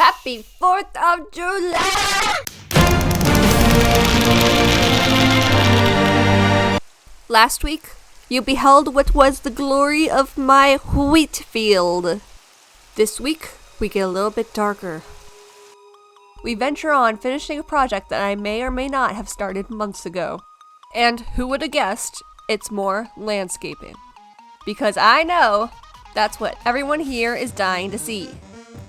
Happy 4th of July! Last week, you beheld what was the glory of my wheat field. This week, we get a little bit darker. We venture on finishing a project that I may or may not have started months ago. And who would have guessed, it's more landscaping. Because I know that's what everyone here is dying to see.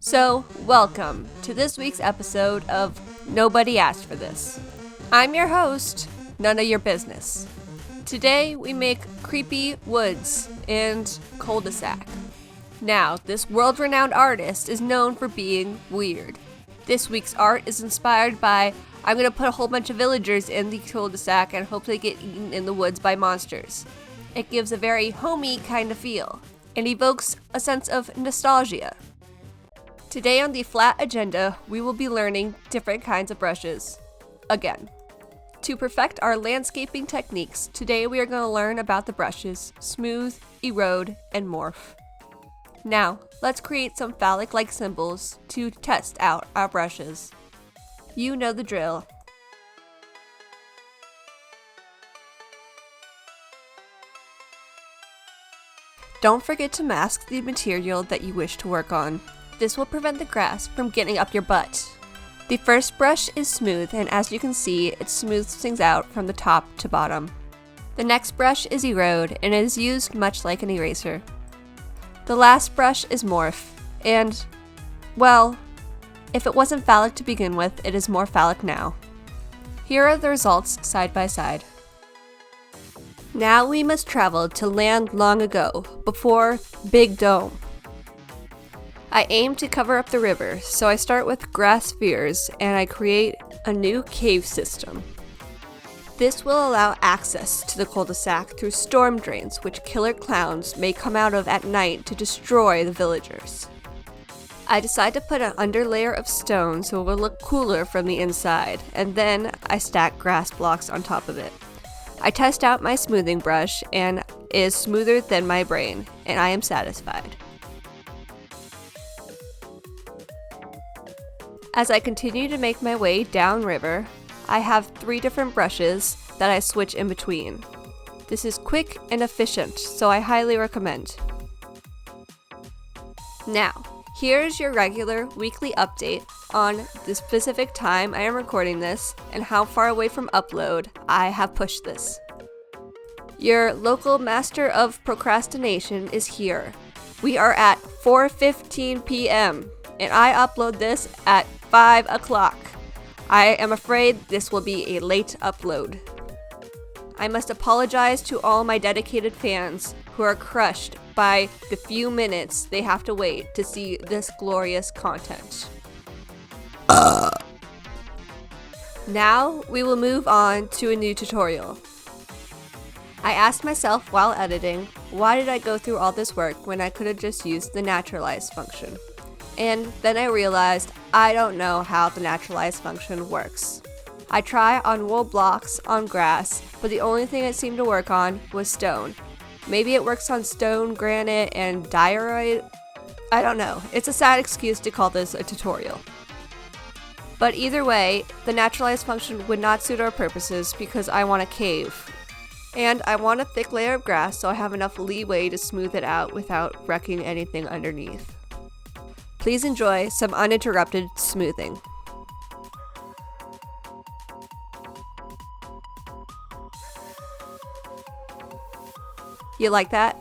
So, welcome to this week's episode of Nobody Asked for This. I'm your host, none of your business. Today, we make creepy woods and cul-de-sac. Now, this world-renowned artist is known for being weird. This week's art is inspired by, I'm going to put a whole bunch of villagers in the cul-de-sac and hope they get eaten in the woods by monsters. It gives a very homey kind of feel, and evokes a sense of nostalgia. Today on the flat agenda, we will be learning different kinds of brushes. Again. To perfect our landscaping techniques, today we are going to learn about the brushes Smooth, Erode, and Morph. Now, let's create some phallic-like symbols to test out our brushes. You know the drill. Don't forget to mask the material that you wish to work on. This will prevent the grass from getting up your butt. The first brush is smooth, and as you can see, it smooths things out from the top to bottom. The next brush is Erode, and it is used much like an eraser. The last brush is Morph, and, well, if it wasn't phallic to begin with, it is more phallic now. Here are the results side by side. Now we must travel to land long ago, before Big Dome. I aim to cover up the river, so I start with grass spheres and I create a new cave system. This will allow access to the cul-de-sac through storm drains which killer clowns may come out of at night to destroy the villagers. I decide to put an underlayer of stone so it will look cooler from the inside, and then I stack grass blocks on top of it. I test out my smoothing brush and it is smoother than my brain, and I am satisfied. As I continue to make my way downriver, I have 3 different brushes that I switch in between. This is quick and efficient, so I highly recommend. Now, here's your regular weekly update on the specific time I am recording this and how far away from upload I have pushed this. Your local master of procrastination is here. We are at 4:15 p.m. and I upload this at 5 o'clock. I am afraid this will be a late upload. I must apologize to all my dedicated fans who are crushed by the few minutes they have to wait to see this glorious content. Now we will move on to a new tutorial. I asked myself while editing, why did I go through all this work when I could have just used the naturalize function? And then I realized I don't know how the naturalize function works. I try on wool blocks on grass, but the only thing it seemed to work on was stone. Maybe it works on stone, granite, and diorite? I don't know. It's a sad excuse to call this a tutorial. But either way, the naturalize function would not suit our purposes because I want a cave. And I want a thick layer of grass so I have enough leeway to smooth it out without wrecking anything underneath. Please enjoy some uninterrupted smoothing. You like that?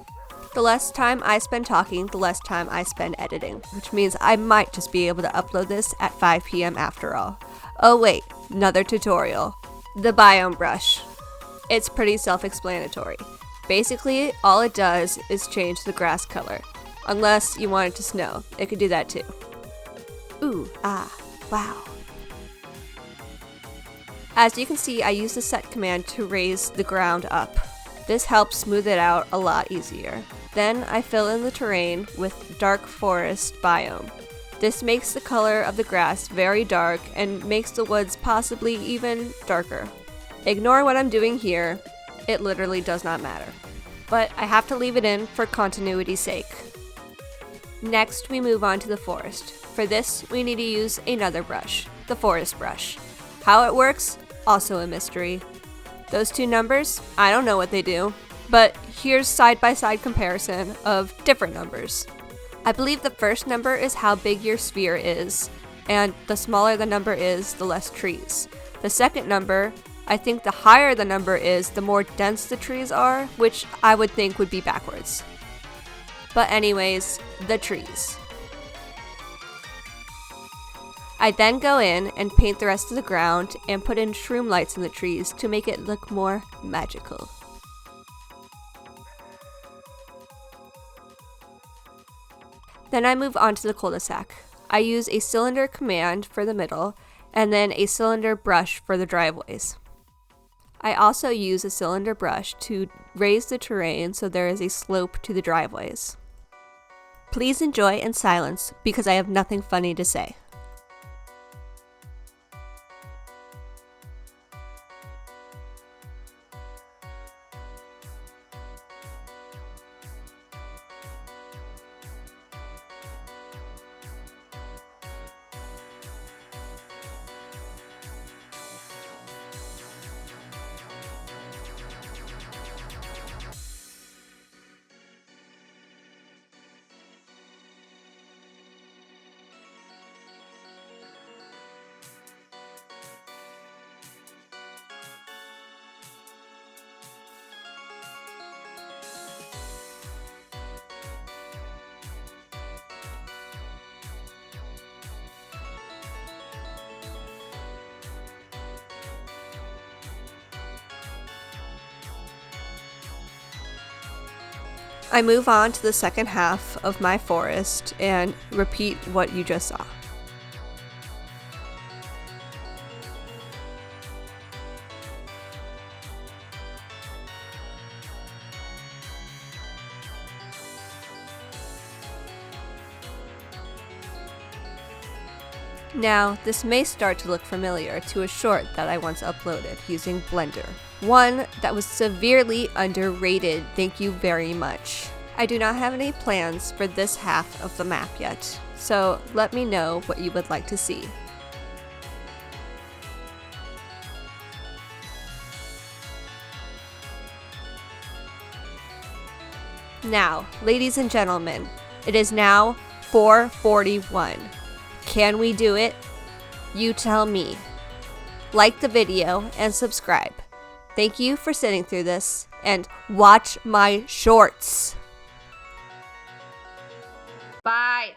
The less time I spend talking, the less time I spend editing, which means I might just be able to upload this at 5 p.m. after all. Oh wait, another tutorial. The biome brush. It's pretty self-explanatory. Basically, all it does is change the grass color. Unless you want it to snow. It could do that too. Ooh, ah, wow. As you can see, I use the set command to raise the ground up. This helps smooth it out a lot easier. Then I fill in the terrain with dark forest biome. This makes the color of the grass very dark and makes the woods possibly even darker. Ignore what I'm doing here. It literally does not matter. But I have to leave it in for continuity's sake. Next, we move on to the forest. For for this, we need to use another brush, the forest brush. How it works, also a mystery. Those two numbers, I don't know what they do, but here's side-by-side comparison of different numbers. I believe the first number is how big your sphere is, and the smaller the number is, the less trees. The second number, I think the higher the number is, the more dense the trees are, which I would think would be backwards. But anyways, the trees. I then go in and paint the rest of the ground and put in shroom lights in the trees to make it look more magical. Then I move on to the cul-de-sac. I use a cylinder command for the middle and then a cylinder brush for the driveways. I also use a cylinder brush to raise the terrain so there is a slope to the driveways. Please enjoy in silence because I have nothing funny to say. I move on to the second half of my forest and repeat what you just saw. Now, this may start to look familiar to a short that I once uploaded using Blender. One that was severely underrated, thank you very much. I do not have any plans for this half of the map yet, so let me know what you would like to see. Now, ladies and gentlemen, it is now 4:41. Can we do it? You tell me. Like the video and subscribe. Thank you for sitting through this, and watch my shorts. Bye.